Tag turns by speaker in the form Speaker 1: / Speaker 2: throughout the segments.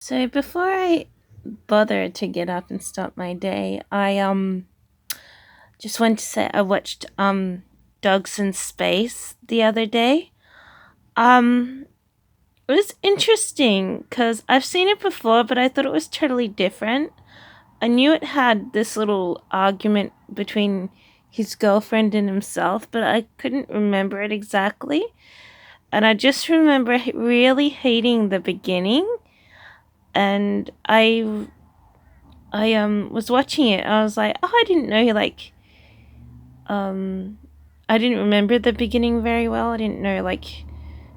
Speaker 1: So before I bother to get up and start my day, I just want to say I watched Dogs in Space the other day. Um it was interesting cuz I've seen it before, but I thought it was totally different. I knew it had this little argument between his girlfriend and himself, but I couldn't remember it exactly. And I just remember really hating the beginning, and I was watching it. I was like, oh, I didn't know um I didn't remember the beginning very well. I didn't know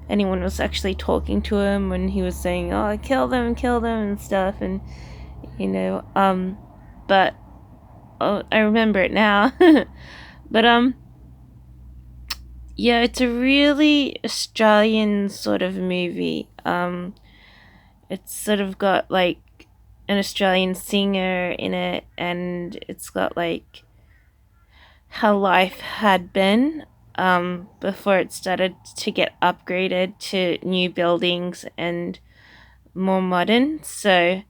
Speaker 1: anyone was actually talking to him when he was saying, "Oh, kill them," and stuff, and you know, but I remember it now. But yeah, it's a really Australian sort of movie. It's sort of got like an Australian singer in it, and it's got like how life had been before it started to get upgraded to new buildings and more modern. So,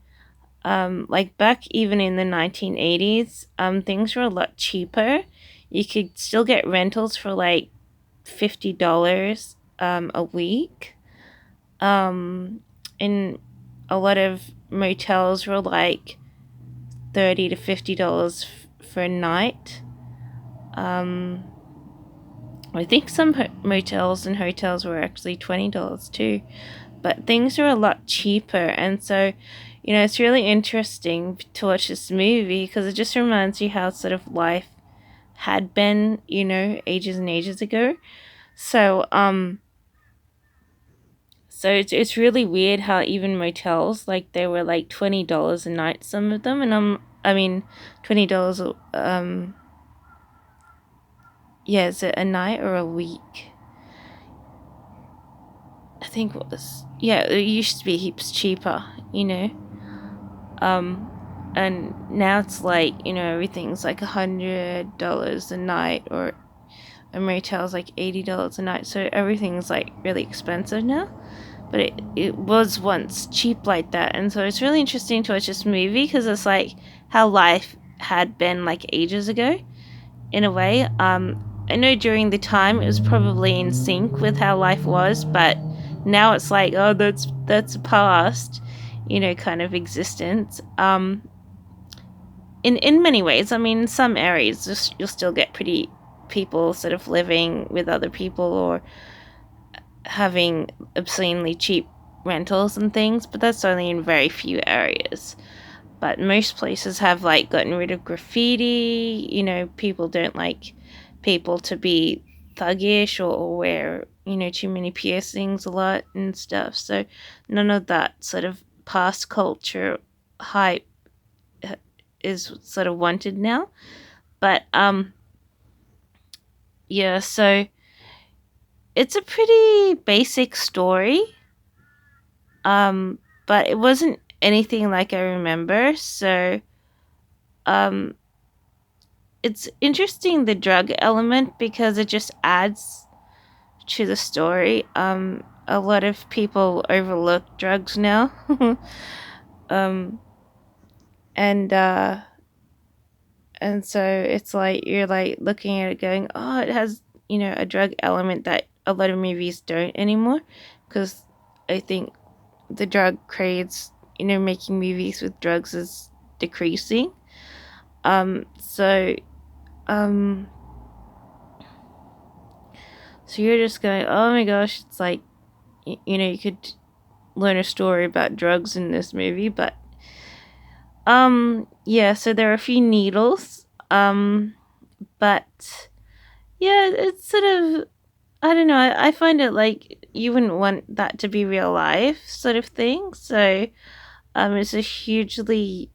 Speaker 1: like back even in the 1980s, things were a lot cheaper. You could still get rentals for like $50 a week. Um, and a lot of motels were like $30 to $50 for a night. Um, I think some motels and hotels were actually $20 too, but things are a lot cheaper. And so, it's really interesting to watch this movie because it just reminds you how sort of life had been, ages and ages ago. So, it's really weird how even motels, like, they were like $20 a night, some of them, and I mean, $20, yeah, is it a night or a week? I think it was, yeah, it used to be heaps cheaper, Um, and now it's like, everything's like $100 a night, or a motel's like $80 a night. So everything's like really expensive now. But it was once cheap like that. And so it's really interesting to watch this movie because it's like how life had been like ages ago in a way. I know during the time it was probably in sync with how life was, but now it's like, oh, that's past, kind of existence. In many ways, I mean, in some areas you'll still get pretty people sort of living with other people or having obscenely cheap rentals and things, but that's only in very few areas. But most places have like gotten rid of graffiti. People don't like people to be thuggish or wear, too many piercings a lot and stuff. So none of that sort of past culture hype is sort of wanted now. But yeah, so it's a pretty basic story. Um but it wasn't anything like I remember. So um it's interesting, the drug element, because it just adds to the story. A lot of people overlook drugs now. um and so it's like you're like looking at it going, oh, it has, a drug element that a lot of movies don't anymore, because I think the drug craze, making movies with drugs is decreasing. So um so you're just going, oh my gosh, it's like, you could learn a story about drugs in this movie. But yeah, so there are a few needles. But yeah, it's sort of, I don't know, I find it like you wouldn't want that to be real life sort of thing. So it's a hugely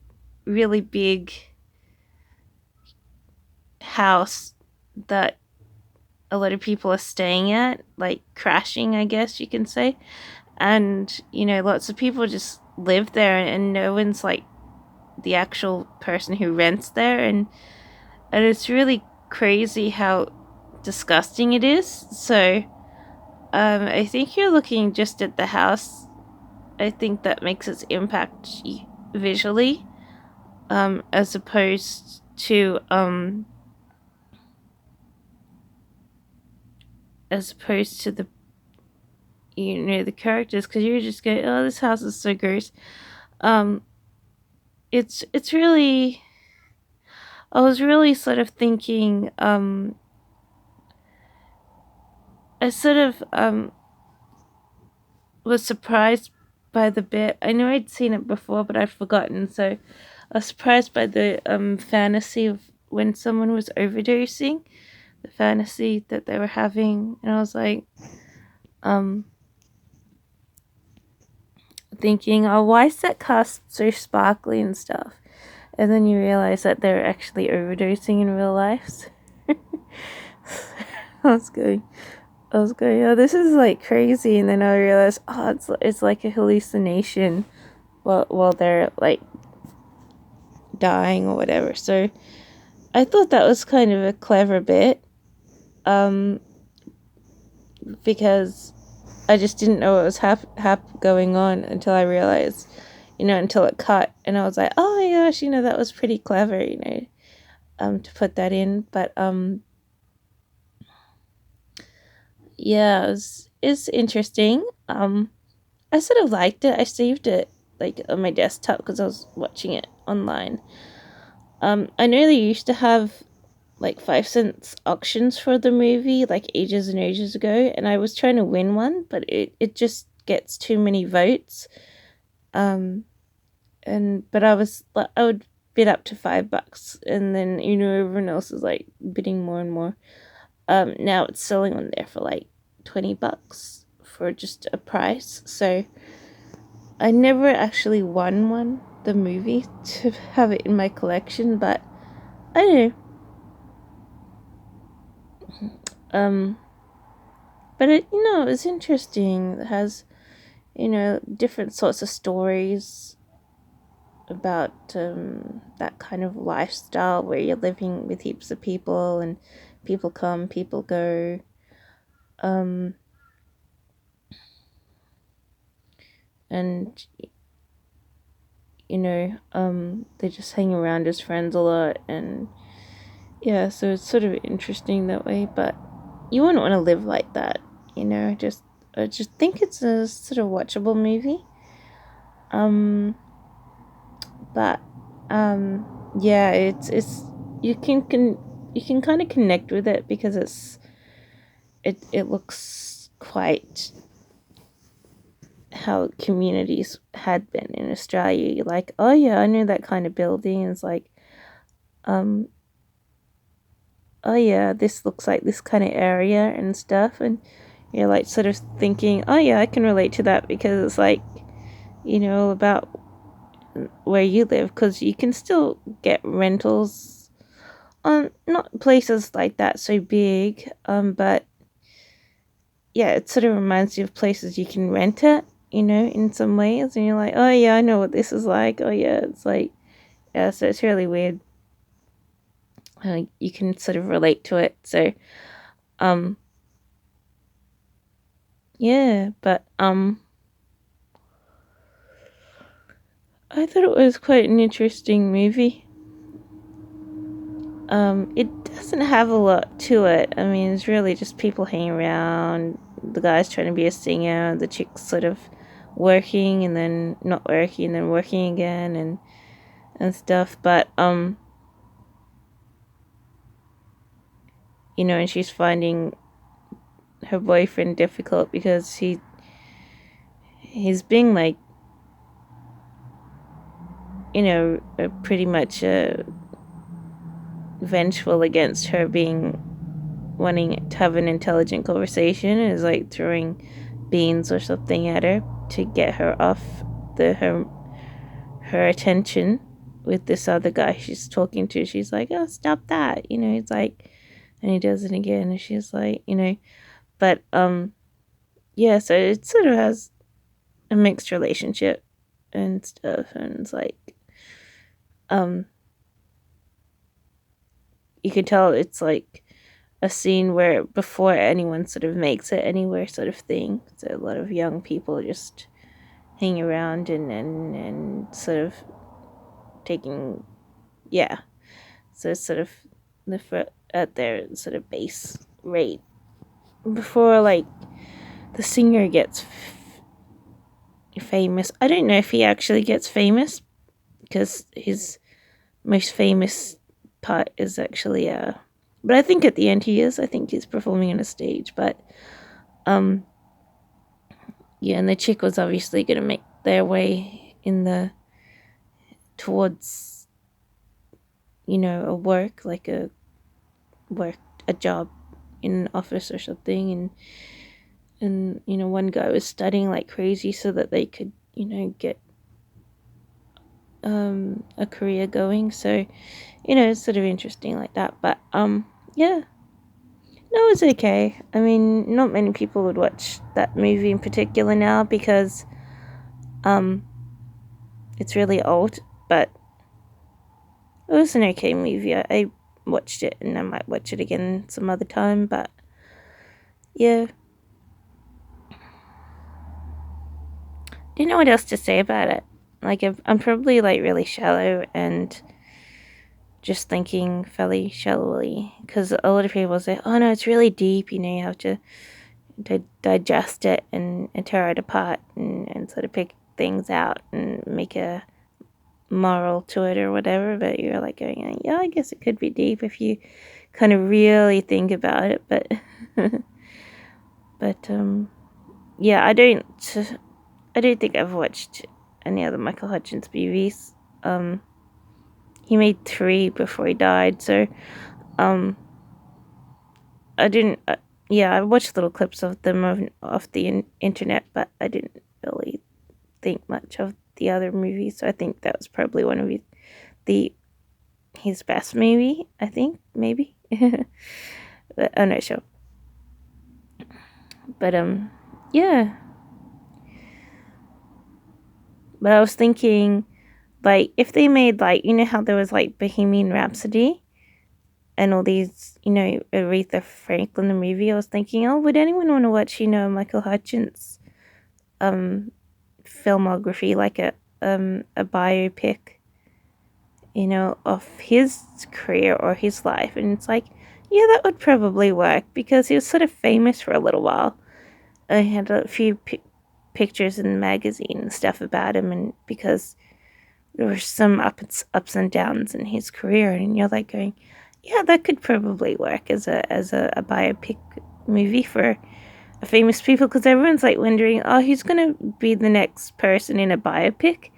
Speaker 1: really big house that a lot of people are staying at, like crashing, I guess you can say. And lots of people just live there, and no one's like the actual person who rents there. And it's really crazy how disgusting it is. So I think you're looking just at the house I think that makes its impact visually, as opposed to the the characters, because you're just going, oh, this house is so gross. um it's really, I was really sort of thinking, I sort of was surprised by the bit. I know I'd seen it before, but I'd forgotten. So I was surprised by the fantasy of when someone was overdosing, the fantasy that they were having, and I was like, um, thinking, oh, why is that cast so sparkly and stuff? And then you realize that they're actually overdosing in real life. So I was going, oh, this is like crazy, and then I realized, oh, it's like a hallucination while they're like dying or whatever. So I thought that was kind of a clever bit, um, because I just didn't know what was going on until I realized, until it cut, and I was like, oh my gosh, that was pretty clever, to put that in. But yeah, it's interesting. I sort of liked it. I saved it like on my desktop because I was watching it online. I know they used to have like 5 cents auctions for the movie like ages and ages ago, and I was trying to win one, but it just gets too many votes. Um, and but I would bid up to $5, and then everyone else is like bidding more and more. Now it's selling on there for like $20 for just a price. So I never actually won one, the movie, to have it in my collection, but I don't know. Um, but it's interesting. It has, different sorts of stories about that kind of lifestyle where you're living with heaps of people and people come, people go. Um, and they just hang around as friends a lot, and yeah, so it's sort of interesting that way. But you wouldn't want to live like that, I just think it's a sort of watchable movie. Um, but yeah, it's you can kind of connect with it because it looks quite how communities had been in Australia. You're like, oh yeah, I know that kind of building. It's like, um, oh yeah, this looks like this kind of area and stuff, and you're like sort of thinking, oh yeah, I can relate to that because it's like, about where you live, because you can still get rentals on not places like that so big, but yeah, it sort of reminds you of places you can rent it, in some ways, and you're like, oh yeah, I know what this is like. Oh yeah, it's like, yeah, so it's really weird. You can sort of relate to it. So, um, yeah, but I thought it was quite an interesting movie. It doesn't have a lot to it. I mean, it's really just people hanging around. The guy's trying to be a singer. The chick's sort of working and then not working and then working again and stuff. But and she's finding her boyfriend difficult because he's being like, pretty much vengeful against her being wanting to have an intelligent conversation, and is like throwing beans or something at her to get her off her attention with this other guy she's talking to. She's like, oh, stop that, he's like, and he does it again, and she's like, but yeah, so it sort of has a mixed relationship and stuff, and it's like, um you can tell it's like a scene where before anyone sort of makes it anywhere sort of thing. So a lot of young people just hang around and sort of taking, yeah, so sort of at their sort of base rate before like the singer gets famous. I don't know if he actually gets famous because his most famous part is actually but I think at the end he is. I think he's performing on a stage, but um yeah, and the chick was obviously going to make their way in the towards, a work, like work a job in an office or something, and one guy was studying like crazy so that they could get a career going. So it's sort of interesting like that. But yeah, no, it's okay. I mean, not many people would watch that movie in particular now because um it's really old, but it was an okay movie. I watched it and I might watch it again some other time, but yeah. Didn't know what else to say about it. Like, I'm probably like really shallow and just thinking fairly shallowly because a lot of people say, oh no, it's really deep, you have to digest it and tear it apart and sort of pick things out and make a moral to it or whatever. But you're like going, yeah, I guess it could be deep if you kind of really think about it. But but yeah, I don't think I've watched any other Michael Hutchence movies. He made 3 before he died, so um I didn't. Yeah, I watched little clips of them off the internet, but I didn't really think much of the other movies. So I think that was probably one of his best movie. I think maybe. But I'm not sure. But yeah. But I was thinking, like, if they made like, how there was like Bohemian Rhapsody and all these, Aretha Franklin the movie. I was thinking, oh, would anyone want to watch, Michael Hutchence filmography, like a biopic, of his career or his life? And it's like, yeah, that would probably work because he was sort of famous for a little while. I had a few pictures in the magazine and stuff about him, and because there were some ups and downs in his career, and you're like going, yeah, that could probably work as a biopic movie for famous people, because everyone's like wondering, oh, who's gonna be the next person in a biopic?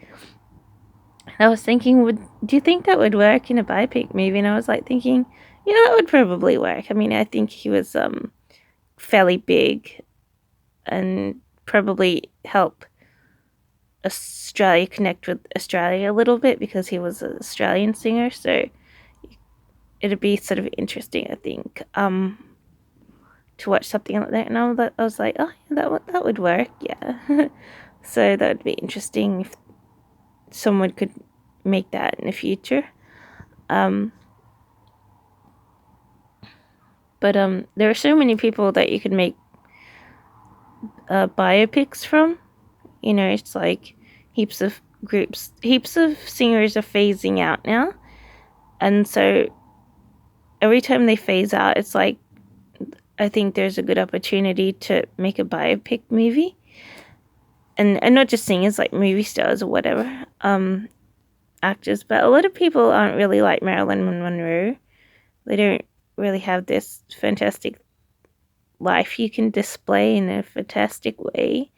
Speaker 1: And I was thinking, do you think that would work in a biopic movie? And I was like thinking, yeah, that would probably work. I mean, I think he was fairly big and probably help Australia connect with Australia a little bit because he was an Australian singer, so it'd be sort of interesting, I think, to watch something like that. And I was like, oh, yeah, that would work, yeah. So that would be interesting if someone could make that in the future. Um, but there are so many people that you could make biopics from. It's like heaps of singers are phasing out now, and so every time they phase out, it's like I think there's a good opportunity to make a biopic movie, and not just singers, like movie stars or whatever, actors. But a lot of people aren't really like Marilyn Monroe. They don't really have this fantastic life you can display in a fantastic way.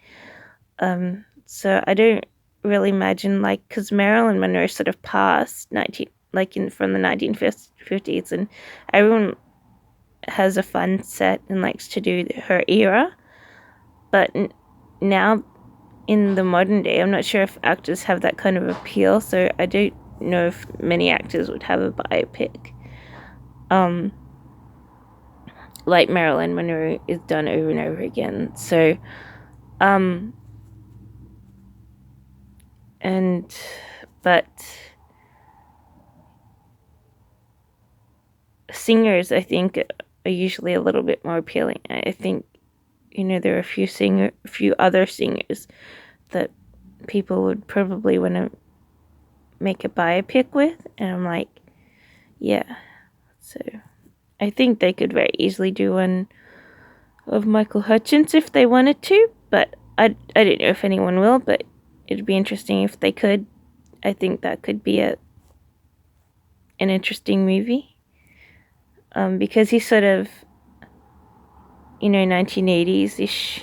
Speaker 1: So I don't really imagine, like, because Marilyn Monroe sort of passed from the 1950s, and everyone has a fun set and likes to do her era. But now in the modern day, I'm not sure if actors have that kind of appeal, so I don't know if many actors would have a biopic. Like Marilyn Monroe is done over and over again. So, but singers, I think, are usually a little bit more appealing. I think, there are a few other singers that people would probably want to make a biopic with, and I'm like, yeah. So I think they could very easily do one of Michael Hutchence if they wanted to, but I don't know if anyone will, but it'd be interesting if they could. I think that could be an interesting movie, because he's sort of, 1980s ish,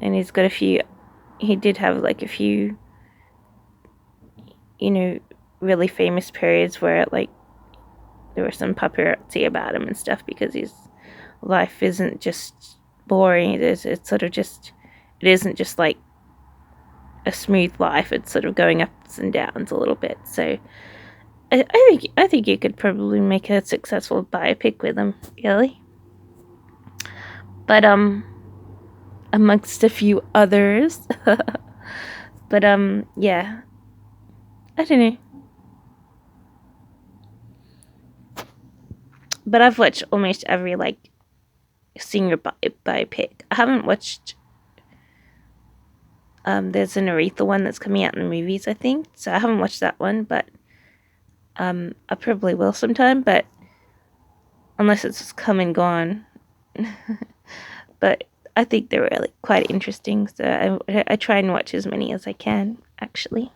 Speaker 1: and he's got he did have like a few, really famous periods where like there was some paparazzi about him and stuff, because his life isn't just boring. It's sort of just, it isn't just like a smooth life. It's sort of going ups and downs a little bit. So I think you could probably make a successful biopic with him, really. But amongst a few others. But yeah. I don't know. But I've watched almost every like singer biopic. I haven't watched there's an Aretha one that's coming out in the movies, I think. So I haven't watched that one, but I probably will sometime, but unless it's just come and gone. But I think they're really quite interesting, so I try and watch as many as I can, actually.